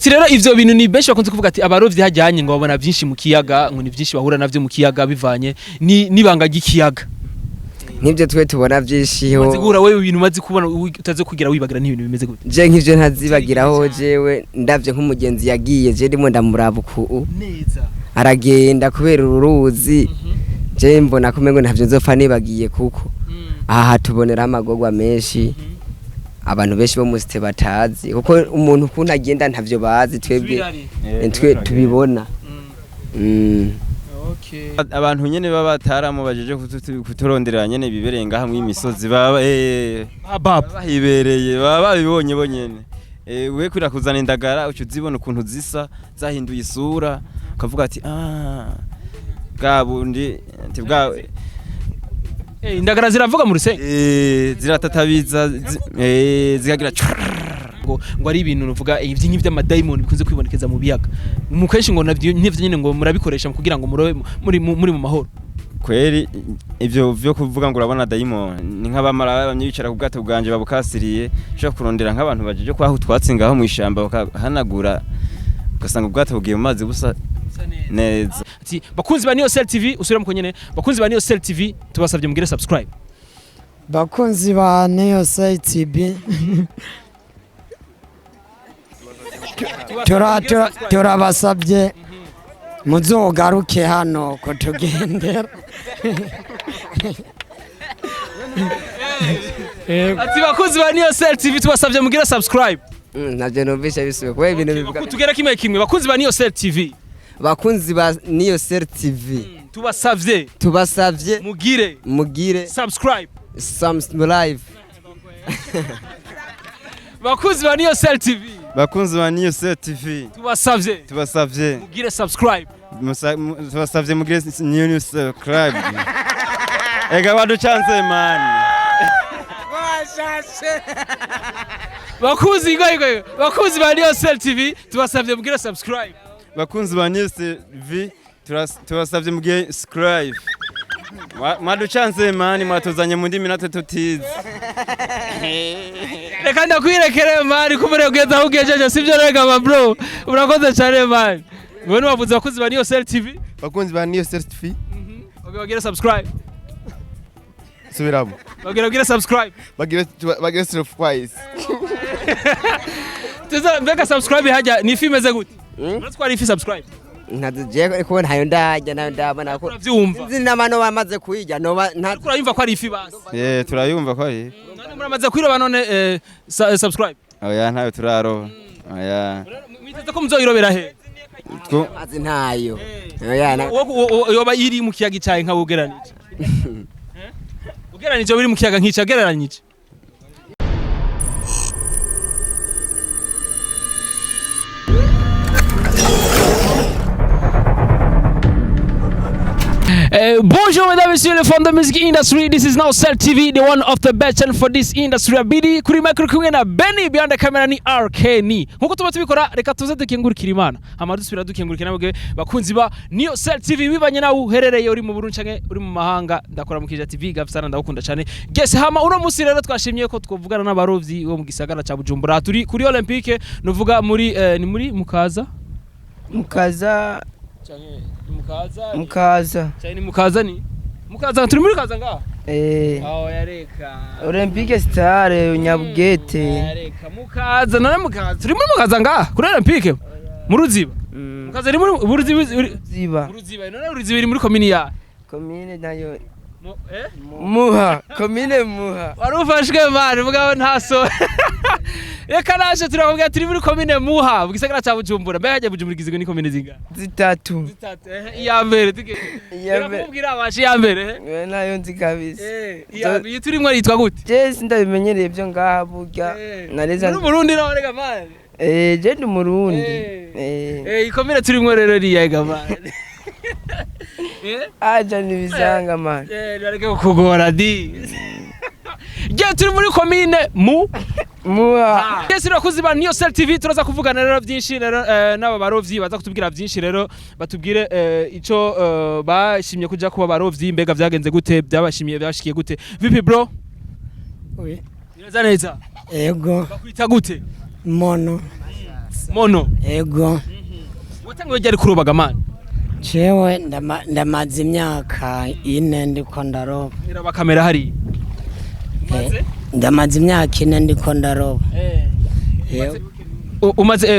Rero ivyo bintu ni benshi bakunze kuvuga ati abarovyi hajyanye ngo babona byinshi mu kiyaga ngo ni byinshi bahura navyo mu kiyaga bivanye nibanga gikiyaga. Nk'ivyo twe tubona byinshi ho. Mazigura wewe ibintu mazi kubona utaze kugira wibagira n'ibintu bimeze gute. Je nk'ivyo ntazibagiraho jewe ndavye nk'umugenzi yagiye je ndimo ndamuraba uku. Neza. Aragenda kubera uruzi. Je mbona kumengo ntavyo nzopfa nibagiye kuko. Aha tubonera amagogwa menshi. Abantu benshi bo musite batazi kuko umuntu kuntu agenda ntavyo bazi twebwe twe tubibona. Okay. Abantu nyene baba bataramo bajeje kuturondera nyene biberenga hamwe imisozi baba bahibereye baba babibonye bonyene. We kwira kuzana indagara ucuzibona ukuntu zisa zahinduye isura ukavuga ati bwabundi ati bwa indagara ziravuga mu rusenge ziratatabiza zikagira ngo ari ibintu uvuga ivyinki by'amadaimoni bikunze kwibonekeza mu biyaga mu kenshi ngo navyo nyene ngo murabikoresha kugira ngo muri mu mahoro kweri ivyo vyo kuvuga ngo urabona daimoni ni nk'abamara bamyicara ku bwato bwanje babukasiriye cyo kurondera nk'abantu bajeje kwaho twatsingaho mu ishamba bakahanagura ugasanga ubwato bugiye mu mazi busa neza. Ati bakunzi ba Niyosel TV usubira mu konyene bakunzi ba Niyosel TV tubasabye mugire subscribe. Bakunzi ba Niyosel TV turabasabye muzogaruke hano ko tugendera. Ati bakunzi ba Niyosel TV tubasabye mugire subscribe. Navyo numvisha bisubiye kuba ibintu bivuga. Kutugera kimwe bakunzi ba Niyosel TV. Bakunzi ba Niyosel TV tubasavye mugire subscribe live. Bakunzi ba Niyosel TV tubasavye mugire subscribe tubasavye mugire subscribe. Ega wadu chance man bakunzi ba Niyosel TV tubasavye mugire subscribe. Bakunzi ba Niyosel TV tubasavye mugiye subscribe. Madu chance mani mwatuzanye mu ndimi natwe tutize. Reka ndakwirekere mani kumure ugeza ugejeje sivyo rega ba bro. Urakoze cyane mani. Wewe wavuze bakunzi ba Niyosel TV? Bakunzi ba Niyosel TV. Bagire subscribe. Subiramo. Bagire subscribe. Bagire subscribe. Tuza mbega subscribe haja ni filme ze gute? Uratwara ifi subscribe. Ntazije ko ntayo ndajya nayo ndabona ko zina mano bamaze kuyijya no turayumva ko ari ifi basi. Turayumva ko ari. None muramaze kwiroba none subscribe. Oya ntayo turaro. Oya. Mwiteze ko muzoyirobera he? Azi ntayo. Oya na. Yoba iri mu kiyaga cyaye nka bugeranije. Bugeranije biri mu kiyaga nkica gereranyije. Bonjour mesdames et messieurs les fans de music industry, this is Niyosel TV, the one of the best channel for this industry. Abidi kuri micro kumwe na Benny behind the camera ni RK. Nkuko tuba tubikora reka tuze dukengurikira Imana. Hama dusubira dukengurikira nabwe bakunzi ba Niyosel TV bibanye nawe uherereye uri mu Burundi canke uri mu mahanga ndakora mu Kija TV gafisana ndakunda cyane. Guess hama uno musi rero twashimye ko twovugana n'abarovyi bo mu gisagara ca Bujumbura turi kuri Olympique nuvuga muri ni muri Mukaza Cyane Mukaza ni Mukaza turi muri Kaza nga aho yareka Olympique Star Nyabugete yareka Mukaza none Mukaza turi muri Mukaza nga kuri Olympique mu Ruziba Mukaza iri muri Ruziba none Ruziba iri muri commune ya commune nayo Muha commune Muha warufashwe mari mugabo ntaso reka naje turakubwira turi muri commune Muha bugisagara ca Bujumbura mbe haje Bujumbura gizwe ni commune zinga zitatu iya mbere turakubwira abashi ya mbere nayo nzi kabisa iya turimwe yitwa gute je sindabimenyereye byo ngaha burya nareza muri Burundi naho rega mari je ndi Murundi ikomere turimwe rero riya ga mari aja nibizanga man nareke kugora di je turi muri commune Muha Yes irakoze ba Niyosel TV turaza kuvugana rero byinshi rero n'aba barovyi baza kutubwira byinshi rero batubwire ico bashimye kuja kuba barovyi mbega vyagenze gute byabashimiye byashikiye gute vipi bro? Oui neza Ego bakwita gute? Mono mono ego watanguye ryari kurobaga mani jewe ndamaze imyaka 4 ndiko ndaroba iraba kamera hari ndamaze imyaka 4 ndiko ndaroba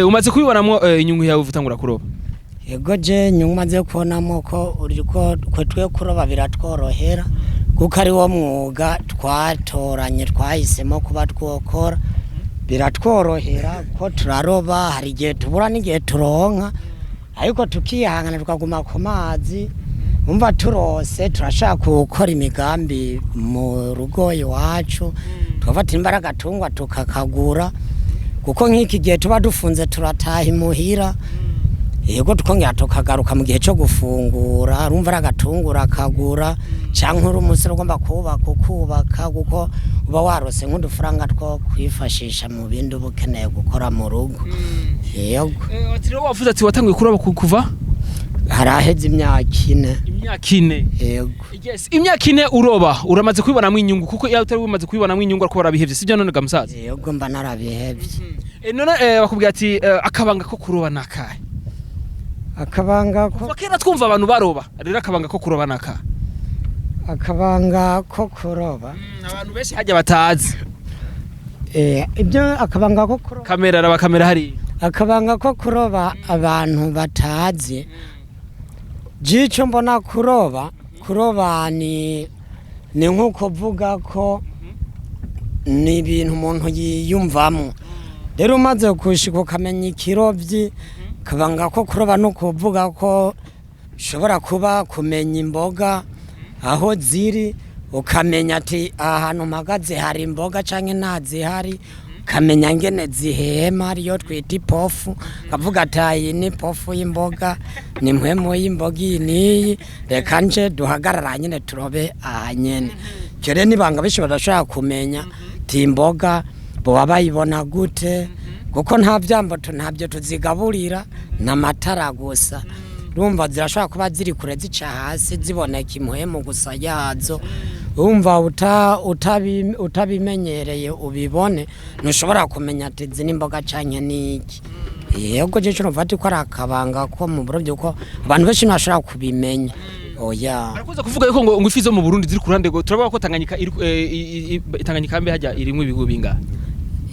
umaze kubibonamo inyungu yawe uvutangura kuroba ego je nyungu maze kubonamo ko uriko twe kuroba biratworohera kuko ari wo mwuga twatoranye twahisemo kuba twokora biratworohera ko turaroba hari igihe tubura n'igihe turonka ariko tukihangana tukaguma ku mazi umva turose turashaka gukora imigambi mu rugo iwacu twafata imbaraga tungwa tukakagura kuko nk'iki gihe tuba dufunze turataha imuhira yego tukongera tukagaruka mu gihe cyo gufungura urumva aragatungura akagura cyangwa uri umusore ugomba kubaka kuko uba warose nk'udufaranga two kwifashisha mu bindi uba ukeneye gukora mu rugo yego ati rero wavuze ati watanguye kuroba kuva haraheze imyaka 4 yego yes imyaka 4 uroba uramaze kubibonamo inyungu kuko iyo utari umaze kubibonamo inyungu ariko barabihevye sibyo none gamusaza yego mba narabihevye none bakubwira ati akabanga ko kuroba nakaye akabanga ko bakera twumva abantu baroba rero akabanga ko kuroba naka akabanga ko kuroba abantu benshi hajya batazi ibyo akabanga ko kuroba kamera raba kamera hari akabanga ko kuroba abantu batazi jico mbona kuroba ni nkuko vuga ko ni ibintu umuntu yiyumvamo rero umaze kushika ukamenya ikirovyi kabanga ko kuroba no kuvuga ko ushobora kuba kumenya imboga aho ziri ukamenya ati ahantu mpagaze hari imboga canke ntazihari ukamenya ngene zihema ariyo twita ipofu kavuga ati iyi ni pofu y'imboga ni mpwemu y'imboga iyi reka nje duhagarara nyene turobe aha nyene kere nibanga bishi badashaka kumenya ti imboga bo bayibona gute kuko nta byambato ntabyo tuzigaburira n'amatara gusa urumva zirashobora kuba ziri kure zica hasi ziboneka impuhemu gusa yazo urumva utabimenyereye ubibone ntushobora kumenya ati izi n'imboga canke niki yego je cyo mfata ko ari akabanga ko mu burovyi ko abantu benshi ntashobora kubimenya oya barakuza kuvuga yuko ngo ifi zo mu Burundi ziri kurande ngo turabona ko Tanganyika Tanganyika mbe hajya irimwe ibihugu binga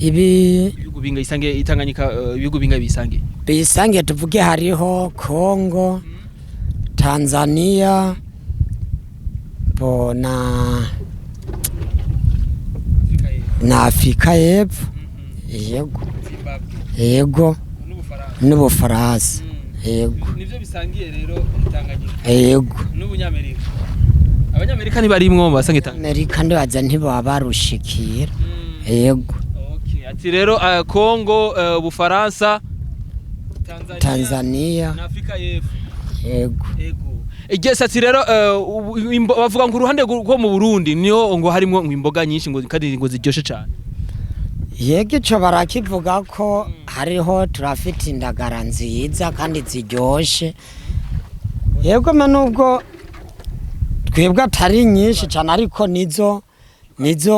ibihugu binga isange Tanganyika ibihugu binga bisange tuvuge hariho Kongo Tanzania na Afrika y'Epfo yego n'Ubufaransa yego nivyo bisangiye rero Tanganyika yego n'Ubunyamerika abanyamerika ni barimwo basange Tanganyika Amerika ndibaza ntibaba barushikira yego ati rero Kongo Ubufaransa Tanzania na Afrika y'Epfo yego igese ati rero bavuga ngo uruhande rwo mu Burundi niho ngo harimo imboga nyinshi ngo kandi ngo ziryoshe cyane yego cyo barakivuga ko hariho turafite indagara nziza kandi ziryoshe yego nubwo twebwe atari nyinshi cyane ariko nizo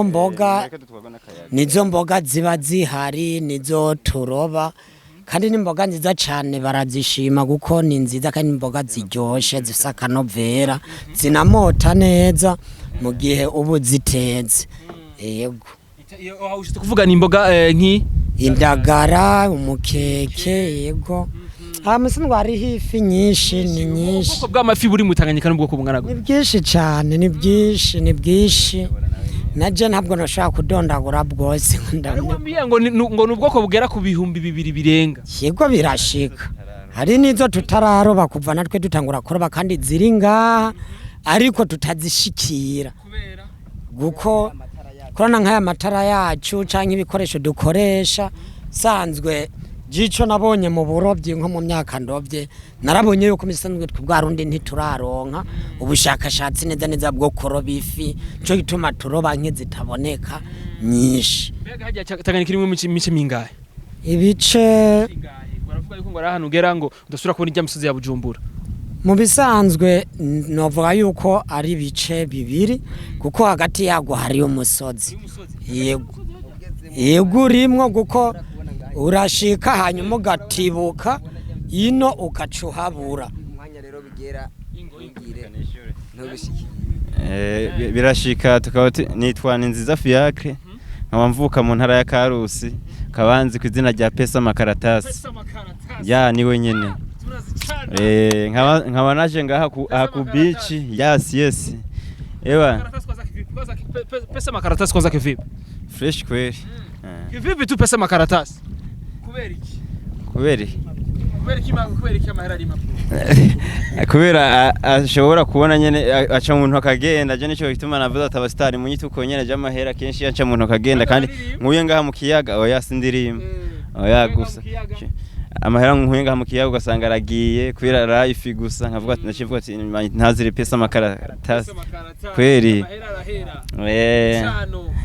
mboga ziba zihari nizo turoba kandi n'imboga nziza cyane barazishima kuko ni nziza kandi imboga ziryoshe zifite akanovera zinamota neza mu gihe ubu ziteze yego ushite kuvuga ni imboga indagara umukeke yego musingo hariho ifi nyinshi ni nyinshi ubwoko bw'amafi buri mu Tanganyika n'ubwoko bungana ni bwinshi cyane ni bwinshi naje ntabwo nashaka kudondagura bwose ngo n'ubwoko bugera ku bihumbi 200 birenga yego birashika hari nizo tutararoba kuva natwe dutangura kuroba kandi ziri ngaha ariko tutazishikira guko korana nk'aya matara yacu canke ibikoresho dukoresha sanzwe jico nabonye mu burovyi nko mu myaka ndovye narabonye yuko misanzwe tw'Bwarundi ntituraronka ubushakashatsi neza bwo kuroba ifi cyo gituma turoba nke zitaboneka nyinshi mbega hajya Tanganyika rimwe mice mingahe ibice baravuga yuko ngo arahantu ugera ngo udasubira kubona ijya misozi ya Bujumbura mu bisanzwe novuga yuko ari ibice bibiri kuko hagati yago hari umusozi yego rimwe guko urashika hanyuma ugatibuka ino ukacuhabura umwanya rero bigera ingire ntubishikire birashika tukaba nitwa Nziza Fiacre nkaba mvuka mu ntara ya Karusi kabanzi ku izina rya Pesa Makaratasi ya niwe nyene nkaba naje ngaha ku beach yes ewa Pesa Makaratasi kwanza kivipi fresh kweli kivipi tu Pesa Makaratasi kubera iki amahera ari mapuro kubera ashobora kubona nyene aca umuntu akagenda je nico gituma navuze ati abastari mu nyituko nyene j'amahera kenshi aca umuntu akagenda kandi nkuye ngaha mu kiyaga oya sindirimba oya gusa amahera nkuye ngaha mu kiyaga ugasanga aragiye kubera life gusa nkavuga ati nacivuga ati ntazire Pesa Makaratasi kweri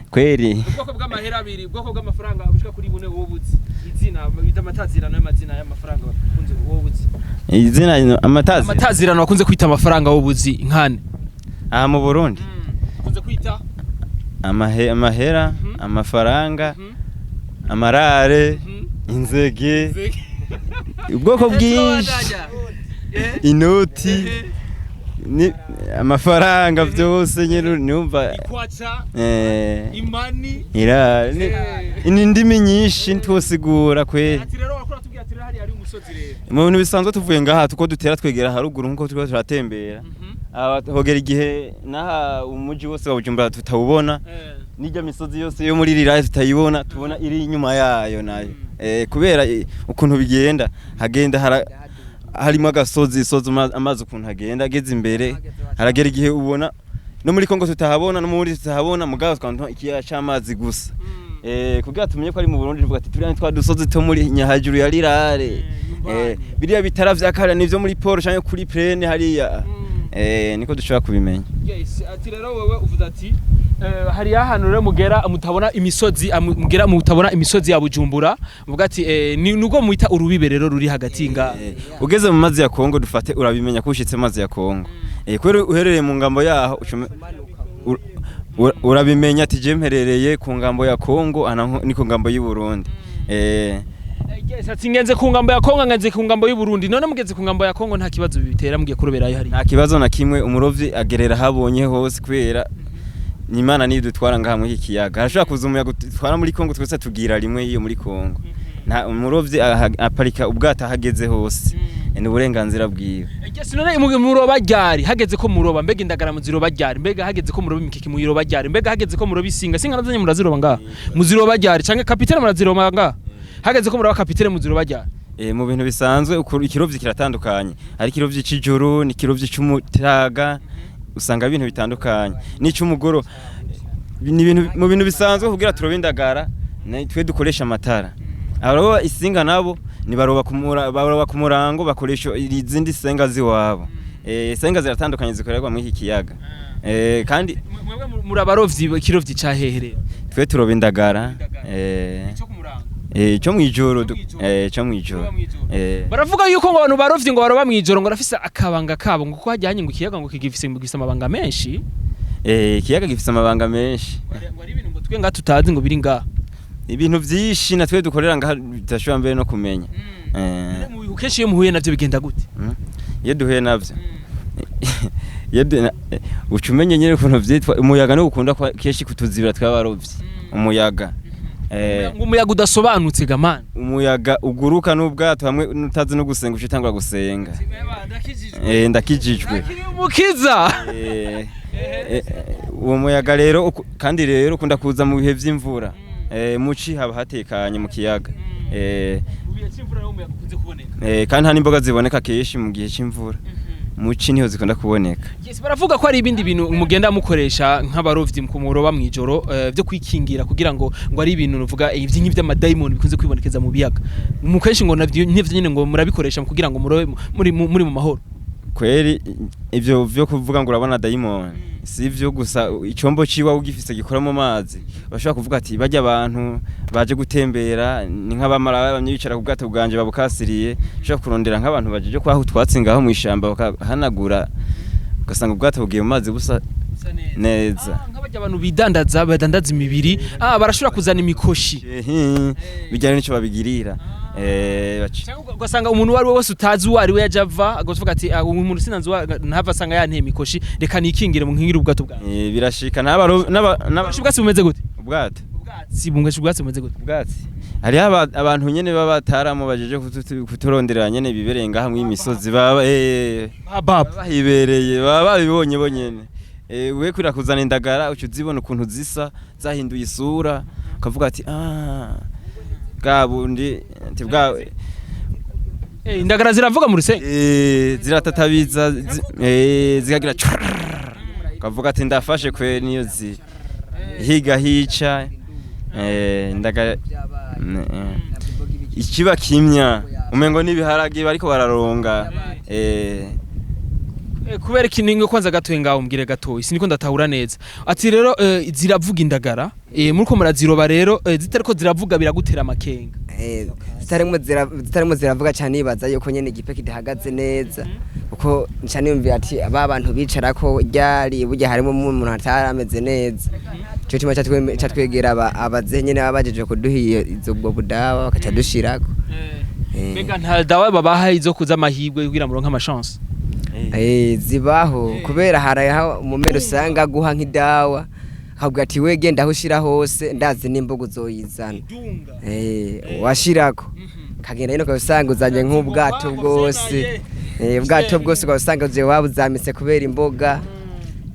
kweri ubwoko bw'amahera abiri ubwoko bw'amafaranga bushika kuri bune wobuzi izina amatazirano y'amazina y'amafaranga bakunze wobuzi izina amatazirano bakunze kwita amafaranga wobuzi nkane aha mu Burundi bakunze kwita amahera amafaranga amarare inzege ubwoko bwinshi inoti ni amafaranga byose nyene numva imani ni ndimi nyinshi ntosigura kweli ati rero wakora tubwiye ati hari ari umusozi rero mu bintu bisanzwe tuvuye ngaha tuko dutera twegera haruguru nkuko turiko turatembera hogera igihe naha umuji wose wa Bujumbura tutawubona nijya misozi yose yo muri riraye tutayibona tubona iri inyuma yayo nayo kubera ukuntu bigenda hagenda harimo agasozi amazi ukuntu hagenda ageze imbere haragera igihe ubona no muri Kongo tutahabona no muri tutahabona mugabo twanto ikiyaga cy'amazi gusa kugira tumenye ko ari mu Burundi tuvuga ati turi twa dusozi to muri nyahajuru ya rirare biriya bitara vyakara nivyo muri port cyangwa kuri plane hariya niko dushobora kubimenya yes ati rero wewe uvuga ati hari ahantu rero mugera mutabona imisozi mugera mutabona imisozi ya Bujumbura uvuga ati nugo muita urubibe rero ruri hagati nga ugeze mu mazi ya Kongo dufate urabimenya kushitse mazi ya Kongo kwero uherereye mu ngambo yaho urabimenya ati je mperereye ku ngambo ya Kongo niko ngambo y'u Burundi yes ati ngenze ku ngambo ya Kongo ngenze ku ngambo y'u Burundi none mugeze ku ngambo ya Kongo nta kibazo bibitera mugiye kuroberayo hari nta kibazo na kimwe umurovyi agerera habonye hose kwera Imana niyo dutwara ngaha muri kiyaga harashobora kuza umuyaga gutwara muri Kongo twese tugira rimwe iyo muri Kongo nta umurovyi aparika ubwata hageze hose ni uburenganzira bwiwe none muroba ryari hageze ko muroba mbega indagara muziroba ryari mbega hageze ko muroba imikiki muyiroba ryari mbega hageze ko muroba isinga nazanye muraziroba ngaha muziroba ryari canke kapitene muraziroba ngaha hageze ko muroba kapitene muziroba ryari mu bintu bisanzwe ikirovyi kiratandukanye hari ikirovyi c'ijoro ni ikirovyi c'umutaga usanga ibintu bitandukanye n'icumugoro ni ibintu mu bintu bisanzwe kugira turobe indagara twe dukoresha amatara abaroba isinga nabo ni baroba ku murango bakoresha izindi senga ziwabo senga ziratandukanye zikorerwa muri iki kiyaga kandi muri abarovyi ikirovyi cahehere twe turoba indagara cyo mwijoro cyo mwijoro baravuga yuko ngo abantu barovyi ngo baroba mwijoro ngo rafise akabanga kabo ngo ko hajyanye ngo kiyaga ngo kigifise amabanga menshi kiyaga gifise amabanga menshi ngo ari ibintu ngo twe nga tutazi ngo biri nga ibintu vyinshi natwe dukorera nga bitashobora mbere no kumenya kenshi iyo muhuye navyo bigenda gute iyo duhuye navyo ucumenye nyene ukuntu vyitwa umuyaga no gukunda kenshi kutuzibira twabarovyi umuyaga umuyaga udasobanutse gamana umuyaga uguruka n'ubwato hamwe nutazi no gusenga ucitangura gusenga ndakijijwe mukiza uwo muyaga rero kandi rero ukunda kuza mu bihe vy'imvura muci haba hatekanye mu kiyaga kandi nta n'imboga ziboneka kenshi mu gihe c'imvura muci niho zikunda kuboneka yes baravuga ko ari ibindi bintu mugenda mukoresha nk'abarovyi mu muroba mwijoro byo kwikingira kugira ngo ari ibintu nuvuga ivyinyi by'amadaimoni bikunze kwibonekeza mu biyaga mu kenshi ngo navyo nyine ngo murabikoresha kugira ngo murobe muri mu mahoro kweri ivyo vyo kuvuga ngo urabona daimoni si ivyo gusa icyombo ciwa ugifise gikora mu mazi bashaka kuvuga ati bajya abantu baje gutembera ni nk'abamara bamyicara ku bwato bwanje babukasiriye shaka kurondera nk'abantu baje kwaho twatsingaho mu ishamba bakahanagura ugasanga ubwato bugiye mu mazi busa neza bajya abantu badandaza imibiri barashobora kuzana imikoshi bijyanye n'ico babigirira ugasanga umuntu wari wese utazi uwo ari we yaje ava agavuga ati umuntu sinanzi ntava asanga yanteye imikoshi reka nikingire mu nkingire ubwato bwa birashika ubwatsi bumeze gute ubwato ubwatsi bumeze gute ubwatsi hari abantu nyene babataramo bajeje kuturonderera nyene bibereye ngaha mu imisozi bahibereye babibonye bonyene we kwira kuzana indagara ucuzibona ukuntu zisa zahinduye isura ukavuga ati bwabundi ati bwa indagara ziravuga mu rusenge ziratatabiza zikagira ukavuga ati ndafashe kwe niyo higa hica indagara ikiba kimya umengo nibiharage bariko bararonga kubera ikiningo kwanza gatoye ngaho umbwire gatoyi siniko ndatahura neza ati rero ziravuga indagara muriko muraziroba rero zitariko ziravuga biragutera amakenga zitarimo ziravuga cyane ibaza yuko nyene igipe kidahagaze neza uko nca niyumvira ati aba bantu bicarako ryari burya harimo umuntu atarameze neza cyo cyuma cyatwegera abaze nyene babajeje kuduhiye izo bwo budawa bakaca dushirako mbega nta dawa babaha izo kuza amahirwe kugira muronka amachance zibaho kubera haraho umumero usanga guha nk'idawa akavuga ati we genda aho ushira hose ndazi n'imbogo uzoyizana washirako kagenda ino ukabusanga uzanye nk'ubwato bwose ubwato bwose ukabusanga ugiye wabuzamitse kubera imboga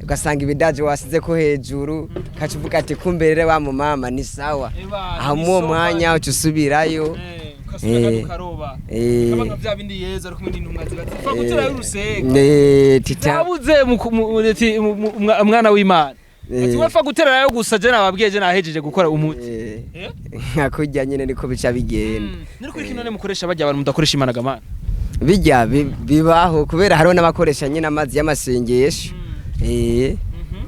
ugasanga ibidaje wasize ko hejuru kaca uvuga ati kumberere wa mumama ni sawa aho mu mwanya uca usubirayo umwana w'Imana ati wafa guterera yo gusa je nababwiye je nahejeje gukora umuti nkakujya nyene niko bica bigenda niri kuri kinone mukoresha bajya abantu mudakoresha Imana gamana bijya bibaho kubera hariho n'abakoresha nyine amazi y'amasengesho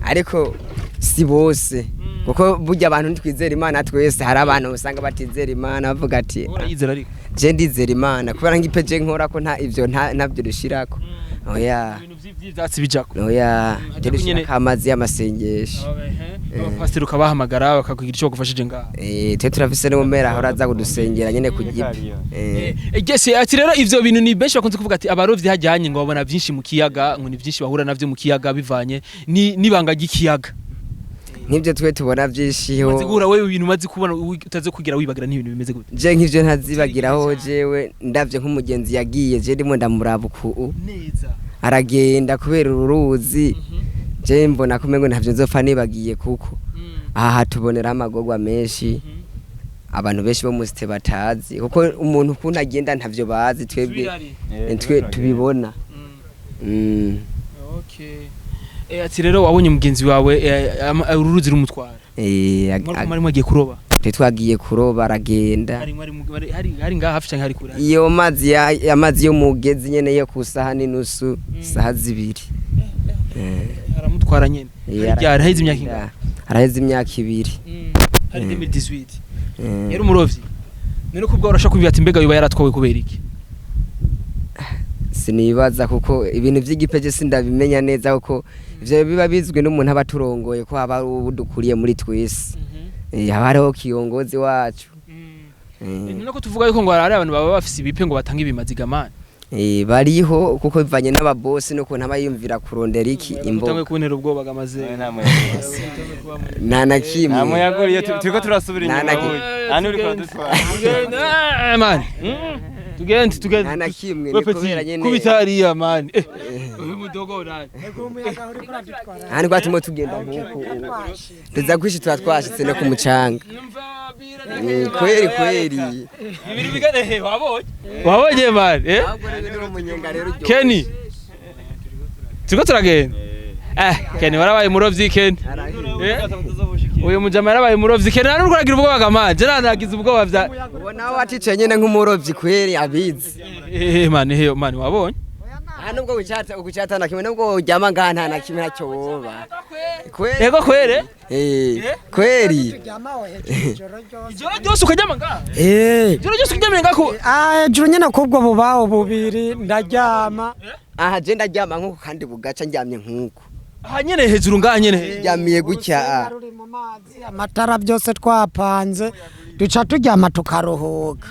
ariko si bose kuko burya abantu ntitwizera Imana twese hari abantu usanga batizera Imana bavuga ati je ndizera Imana kubera ngipeje nkora ko nta ivyo ntabyo dushirako oya ivyatsi bijako oya je dushirako amazi y'amasengesho pastor ukabahamagara bakakugira ico bagufashije ngaho twe turafise n'umumera aho raza kudusengera nyene ku gipe gese ati rero ivyo bintu ni benshi bakunze kuvuga ati abarovyi hajyanye ngo babona byinshi mu kiyaga ngo ni byinshi bahura navyo mu kiyaga bivanye nibanga ry'ikiyaga nibyo twe tubona byishiho mazigura wewe ibintu mazi kubona utaze kugira wibagira n'ibintu bimeze gute je nk'ivyo ntazibagiraho jewe ndavye nk'umugenzi yagiye je ndimo ndamuraba uku neza aragenda kubera uruzi je mbona kumengo ntavyo nzopfa nibagiye kuko aha tubonera amagogwa menshi abantu benshi bo musite batazi kuko umuntu kuntu agenda ntavyo bazi twebwe tubibona okay ati rero wabonye mugenzi wawe ururuzi rumutwara mwari mwagiye kuroba twagiye kuroba aragenda hari ngaha hafi cyane hari kure iyo amazi yo mugezi nyene yo kusaha n'inusu saha zibiri aramutwara nyene araheze imyaka ingahe araheze imyaka 2 hari 2018 yari umurovyi none kubwo urashaka kubiba ati mbega biba yaratwawe kubera iki sinibaza kuko ibintu vy'igipeje sindabimenya neza kuko ivyo biba bizwe n'umuntu abaturongoye ko aba udukuriye muri twese hariho kiyongozi wacu none ko tuvuga yuko ngo hari abantu baba bafise ibipe ngo batanga ibimazigamana bariho kuko bivanye n'ababosi no ko ntabayumvira kurondera iki imbo utangwe kuntera ubwoba gamaze nana kimwe namwe yagoriye turiko turasubira inyuma ani uri kwadutwara man tugende nana kimwe ni kubera nyene kubitariya man uyu mudogo urane hani gwatimo tugenda nkuko tuza kwishi twashitse no kumucanga kweri ibiri bigane wabonye man Kenny turiko turagenda Kenny warabaye murovyi Kenny uyu mujama yarabaye murovyi Kenny nari urukuragira ubwoba gamanje nanagize ubwoba vya ubona watice nyene nk'umurovyi kweri abizi man wabonye nubwo ugucata na kimwe nubwo ujyama ngaha nta na kimwe nacyo woba yego kwere kweri ijoro ryose ukajyama ngaha ijoro ryose ukaryamira ngako ijoro nyene kubwo bubaho bubiri ndaryama je ndaryama nkuko kandi bugaca ndyamye nkuko aha nyene hejuru ngaha nyene yamiye gutya ruri mu mazi amatara byose twapanze duca turyama tukaruhuka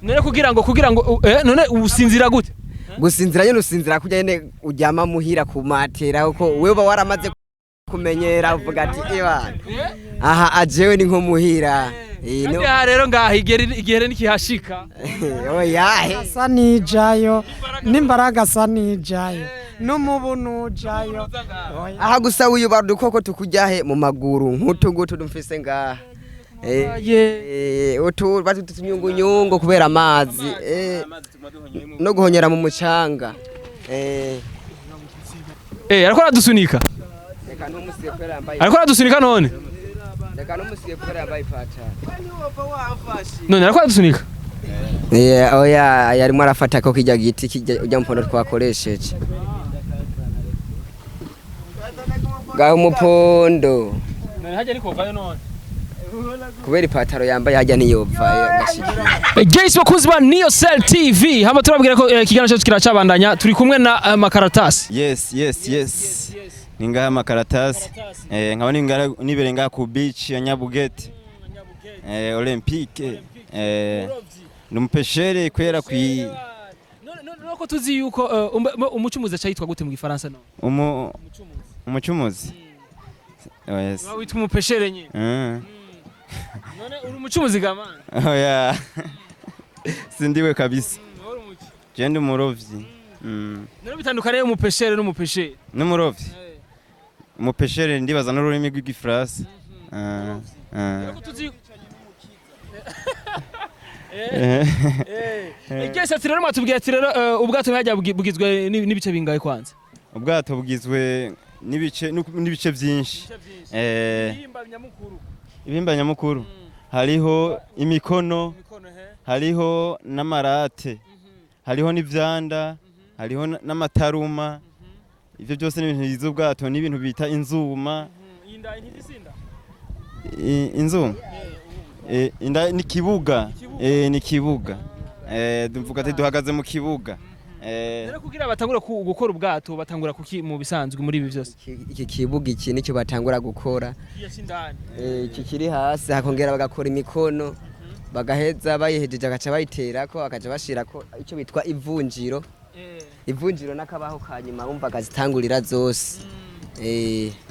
none kugira ngo none usinzira gute gusinzira nyene usinzira kujya nyene uryama muhira ku matera uko wewe waramaze kumenyera uvuga ati aha ajewe ni nko muhira no rero ngaha igere nikihashika oyahe asa nijayo n'imbaraga asa nijayo n'umubu nujayo aha gusa uyubara udukoko tukujyahe mu maguru nk'utugutu dumfise ngaha utu batutunyungunyungu kubera amazi no guhonyera mu mucanga ariko aradusunika ariko aradusunika none none ariko aradusunika oya yarimo arafata ko kijya giti kijya ujya mpondo twakoresheje gaho umupondo none hajya ariko vayo none kubera ipataro yambaye hajya niyovayo Guys bakuzi ba Niyosel TV hama turabwira ko ikiganiro cyacu kiracabandanya turi kumwe na makaratasi yes ningaha makaratasi nkaba nibere ngaha ku beach ya Nyabugete Olympique numupeshere kwera kwi none ko tuzi yuko umucumuzi acayitwa gute mu gifaransa no umucumuzi yes witwa umupeshere nyine none uri umucumuzi gamana oya sindiwe kabisa je ndi umurovyi none bitandukanye umupeshere n'umupeshere n'umurovyi umupeshere ndibaza n'ururimi rw'igifaransa Igese ati rero matubwiye ati rero ubwato bwajya bugizwe n'ibice bingaye kwanza ubwato bugizwe n'ibice byinshi ibimba nyamukuru hariho imikono hariho n'amarate hariho n'ivyanda hariho n'amataruma ivyo byose n'ibintu bigize ubwato n'ibintu bita inzuma inzuma inda ni kibuga ni kibuga duvuga ati duhagaze mu kibuga rero kugira batangura gukora ubwato batangura kuki mu bisanzwe muri ibi byose iki kibuga iki nicyo batangura gukora iki kiri hasi hakongera bagakora imikono bagaheza bayihejeje agaca bayiterako akaja bashirako icyo bitwa ivunjiro ivunjiro n'akabaho kanyuma bumva gazitangurira zose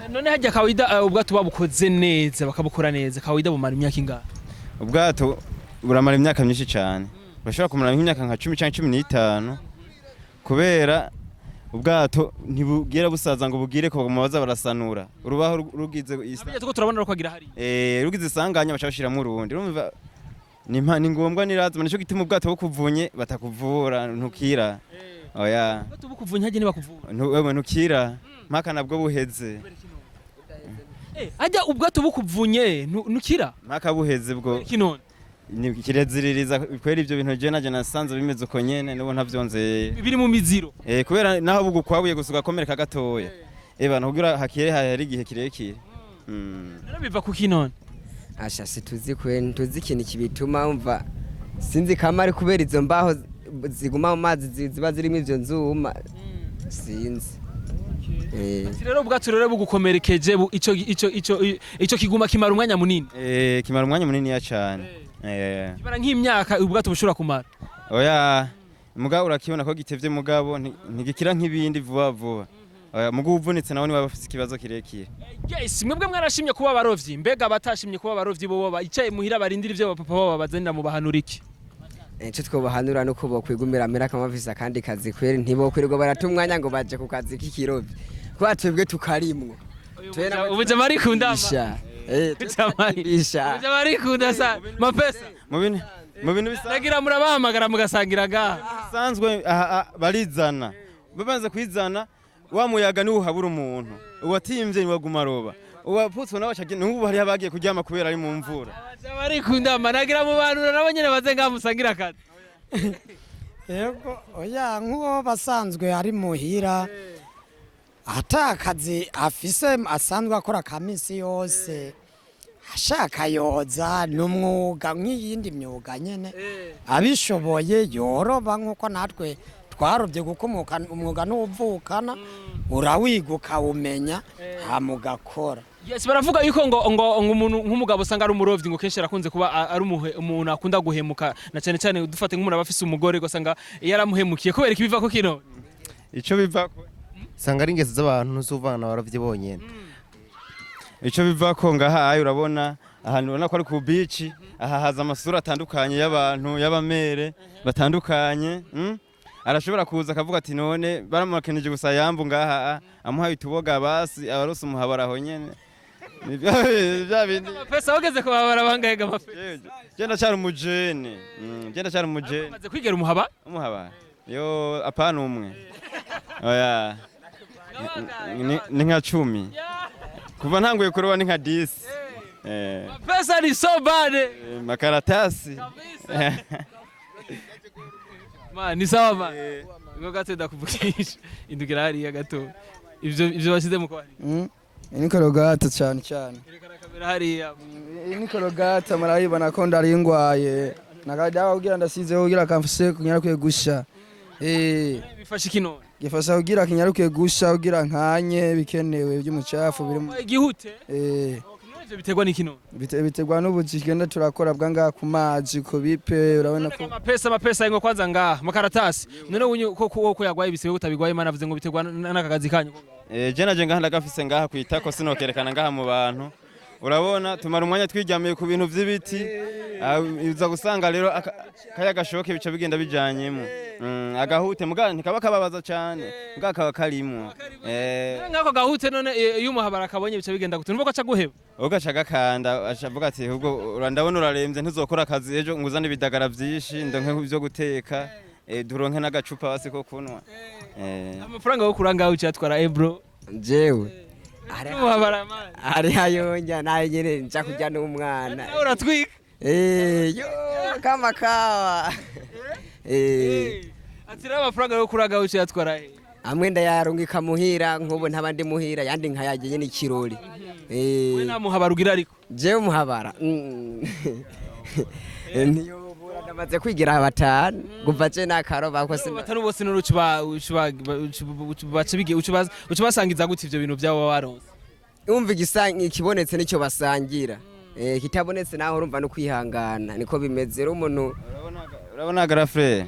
none hajya kawida ubwato babukoze neza bakabukora neza kawida bumara imyaka ingahe ubwato buramara imyaka myinshi cyane bashobora kumara imyaka nka 10 cyangwa 15 kubera ubwato ntibugera busaza ngo bugire ko bamubaza barasanura urubaho rugize isanga tuko turabona rukwagira hari rugize isanganya bashashiramo urundi urumva ni ngombwa nirazima nico gituma ubwato bukuvunye batakuvura ntukira oya ubwato bukuvunye haje nibakuvura wewe ntukira mpaka nabwo buheze ajya ubwato bukuvunye ntukira mpaka buheze bwo kinone ni kireziririza kwera ivyo bintu je naje nasanze bimeze uko nyene nubo ntavyonze biri mu miziro kubera naho bugukwabuye gusuka komereka gatoya bana kugira hakire hari igihe kirekire rero biva ku kinone asha situzi kwe tuzi ikintu kibituma umva sinzi kamari kubera izo mbaho ziguma mu mazi ziba zirimo ivyo nzuma sinzi rero ubwato rero bugukomerekeje ico kiguma kimara umwanya munini kimara umwanya munini ya cyane kibara nk'imyaka ubwato bushobora kumara oya mugabo urakibona ko gitevye mugabo ntigikira nk'ibindi vuba vuba mugabo uvunitse nawe niba bafite ikibazo kirekire yes mwebwe mwarashimye kuba abarovyi mbega batashimye kuba abarovyi bo bicaye muhira barindira ivyo bapapa babo bazanira mu bahanura iki icyo twobahanura no kubo kwigumira amera kamavisa kandi kazi kweri ntibokwirirwa baratumwanya ngo baje ku kazi k'ikirovyi kwa twebwe tukarimwo ubuje mari kundama bisha ubuje mari kundasa mapesa mu bintu bisa nagira murabahamagara mugasangira ngaha sanzwe barizana babanze kwizana wa muyaga ni uhabura umuntu uwatimvye ni waguma roba uwaputse nawe cyagenda n'ubu hari abagiye kuryama kubera ari mu mvura bari kundama nagira mu bantu nabo nyene baze ngamusangira akazi yego oya nk'uwo basanzwe ari muhira atakazi afise asanzwe akora kamisi yose ashaka yoza n'umwuga nk'iyindi myuga nyene abishoboye yoroba nk'uko natwe twarobye kuko umwuga n'uvukana urawiga ukawumenya hama ugakora. Yes, baravuga yuko ngo umuntu nk'umugabo usanga ari umurovyi ngo kenshi arakunze kuba ari umuntu akunda guhemuka na cyane cyane dufate nk'umuntu abafise umugore gusanga yaramuhemukiye kubera ikibiva ko kino ico bivako sanga ari ingeso z'abantu ntuzuvana Abarovyi bonyene. ico bivako ngaha ayo urabona ahantu ubona ko ari ku beach aha haza amasura atandukanye y'abantu y'abamere batandukanye arashobora kuza akavuga ati none baramukenije gusa yambu ngaha amuhaye utuboga basi abarose umuhabara aho nyene bya bindi pesa wageze ko babara bangahega amapesa genda cyari umujene maze kwigera umuhaba yo apana umwe oya ni nka 10 kuva ntanguye kuroba ni nka 10 pesa ni so bad makaratasi ni sawa man ngo gatenda kuvukisha indugira hariya gato ivyo bashyize mu kwari ni korogata cyane erekana kamera hariya ni korogata marayibona ko ndaringwaye nakajya kugira ndasizeho kugira kamfuse kunyaruke gusha bifasha kino gifasha kugira kinyaruke gusha kugira nkanye bikenewe by'umucafu birimo igihute ivyo biterwa n'ikino biterwa n'ubuzi kigenda turakora bwanga ku mazi ko bipe urabona ko amapesa ngo kwanza ngaha makaratasi none ko yagwaye ibisigo utabigwaye Imana avuze ngo biterwa n'akagazi kanyu je naje ngaha ndagafise ngaha kwitako sinokerekana ngaha mu bantu urabona tumara umwanya twijyamiye ku bintu vy'ibiti uza gusanga rero kaya gashoke bica bigenda bijanyemo agahute muga ntikaba kababaza cyane muga kaba karimo ngako gahute none iyo umuhabara akabonye bica bigenda gute nuko aca guheba ugaca gakanda avuga ati ubwo urandabona uraremvye ntuzokora akazi ejo nguzane ibidagara vyinshi ndonke byo guteka duronke n'agacupa basi ko kunwa amafaranga yo kuranga ucyatwara bro jewe ari hayonja naye nyene nca kujya n'umwana uratwika yo kama kawa ati raba amafaranga yo kuranga ucyatwara amwe ndayarungika muhira nkubu ntabandi muhira yandi nkayaje nyene ikirori we nta muhabara ugira ariko jewe muhabara niyo bura ndamaze kwigira batanu guva je nakaroba ko sina batanu bose ucubasangiza gute ivyo bintu byabo waronse umva ikibonetse nicyo basangira kitabonetse naho urumva no kwihangana niko bimeze rero umuntu urabona garafre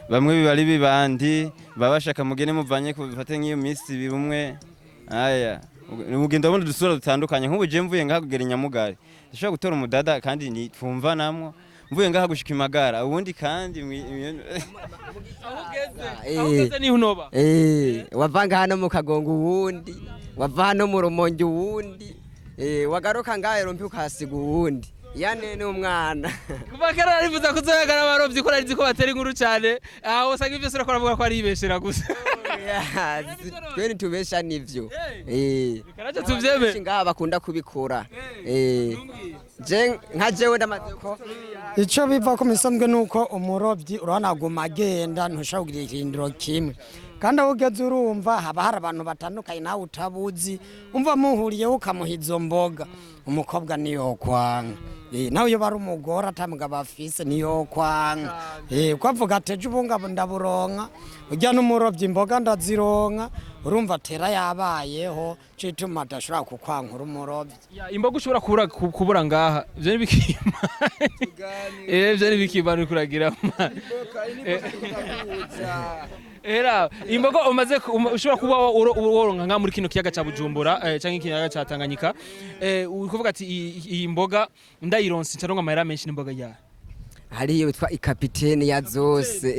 bamwe bibari bibandi babashaka mugene muvanye ku bifate nk'iyo minsi bimwe aya umugendo wundi dusura dutandukanye nk'ubu je mvuye ngaha kugera Nyamugari ndashaka gutora umudada kandi ni twumva namwo mvuye ngaha gushika Imagara ubundi kandi ahugeze ni unoba wavanga hano mu Kagongo uwundi wava hano mu Rumonge uwundi wagaruka ngahe rompi ukasiga uwundi yane n'umwana kubakara arivuza kuzoyagara Abarovyi ko arizi ko batera inkuru cyane aho usanga ivyo sura koravuga ko ari ibeshera gusa twe ntubesha nivyo karaje tuvyeme ngaha bakunda kubikora je nka jewe ndamaze ko ico biva ko misambwe nuko umurovyi urana guma agenda ntushaka kugira ikindiro kimwe kandi aho ugeze urumva haba hari abantu batandukanye nawe utabuzi umva muhuriyeho ukamuhizo mboga umukobwa niyo kwanga nawe iyo bari umugore atamugabo afise niyo kwanga kwavuga ateje ubunga ndaburonka ujya n'umurovyi imboga ndazironka urumva atera yabayeho cituma adashobora kukwankura umurovyi imboga ushobora kubura ngaha ivyo ni bikima ivyo ni bikima uri kuragira era imboga umaze ushobora kuba woronka nka muri kino kiyaga ca Bujumbura canke ikiyaga ca Tanganyika ukuvuga ati iyi mboga ndayironse caronka amahera menshi n'imboga ya hari witwa ikapitene ya zose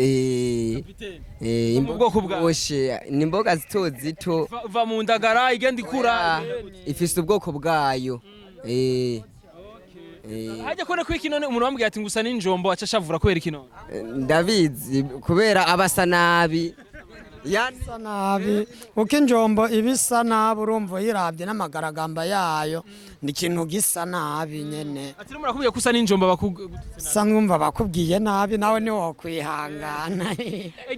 imboga kubwoshe ni imboga zito zito va mu ndagara igenda ikura ifise ubwoko bwayo hajya kone ko iki none umuntu wambwiye ati ngusa n'injombo acashavura kubera iki none ndabizi kubera abasa nabi yani isa nabi uko injombo ibisa nabi urumva uyirabye n'amagaragamba yayo ni ikintu gisa nabi nyene ati no murakubwiye kusa n'injomba sa numva bakubwiye nabi nawe ni wo kwihangana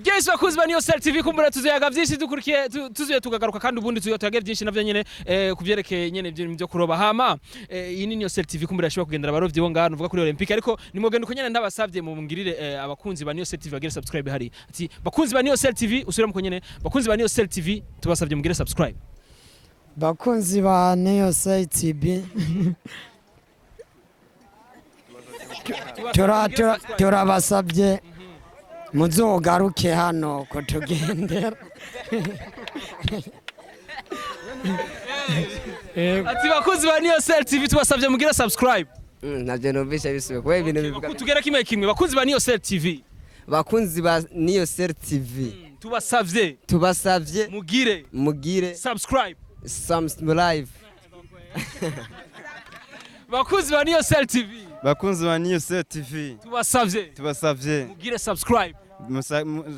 Guys bakuzi ba Niyosel TV kumbura tuzoyaga byinshi dukurikiye tuzuye tugagaruka kandi ubundi tuzoyaga byinshi navyo nyene kuvyerekeye nyene byo kuroba hama iyi ni Niyosel TV kumbura ashobora kugendera abarovyi bo ngano uvuga kuri Olympique ariko nimugenda uko nyene ndabasavye mu ngirire abakunzi ba Niyosel TV bagire subscribe hari ati bakunzi ba Niyosel TV usubire mu nyene bakunzi ba Niyosel TV tubasavye mugire subscribe bakunzi ba Niyosel TV turabasabye muzogaruke hano ko tugendera ati bakunzi ba Niyosel TV tubasavye mugire subscribe navyo numvisha bisubiye kuba ibintu bivuga tugera kimwe bakunzi ba Niyosel TV bakunzi ba Niyosel TV tubasavye mugire subscribe live bakunzi ba Niyosel TV tubasavye mugire subscribe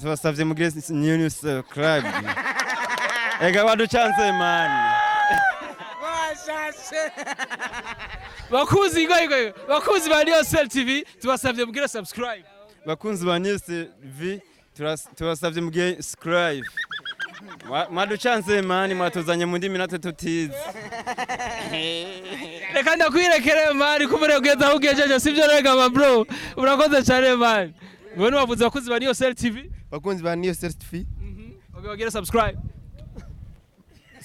tubasavye mugire Niyosel club ega badu chance man bakunzi ba Niyosel TV tubasavye mugire subscribe bakunzi ba Niyosel TV tubasavye mugire subscribe madu chance man mwatuzanye mu ndimi natwe tutize reka ndakwirekere man kumure ugenda ugejeje sivyo rega ma bro urakoze cyane man ngone wavuze bakunzi ba Niyosel TV bakunzi ba Niyosel TV bagire subscribe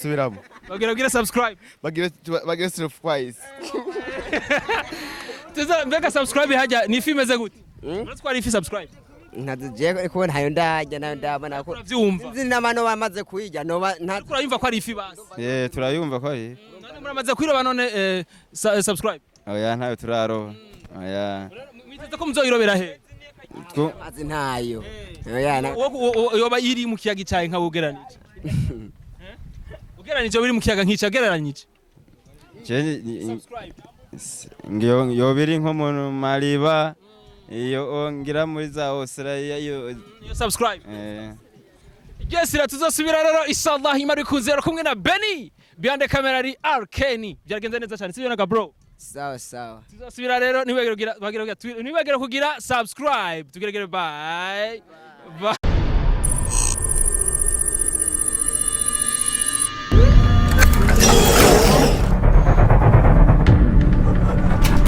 subiramo bagire subscribe bagire subscribe tuza mbega subscribe hajya ni filme ze gute uratwara ifi subscribe ntazigiye kubona hayo ndajya nayo ndabona ko uravyumva nzi namano bamaze kuyijya noba urayumva ko ari ifi basi turayumva ko ari none muramaze kwiroba none subscribe oya ntayo turaroba oya mwiteze ko muzoyirobera he azi ntayo oya yoba iri mu kiyaga cyaye nka bugeranije ugeranije biri mu kiyaga nkica gereranyije ngiyo biri nko mu mariba iyo ngira muri za Australia iyo subscribe Jesira tuzosubira rero inshallah imari kunzero kumwe na Benny behind camera ari Arkeni byagenze neza cyane sibyo naga bro sawa tuzosubira rero nibagera kugira subscribe tugeregere bye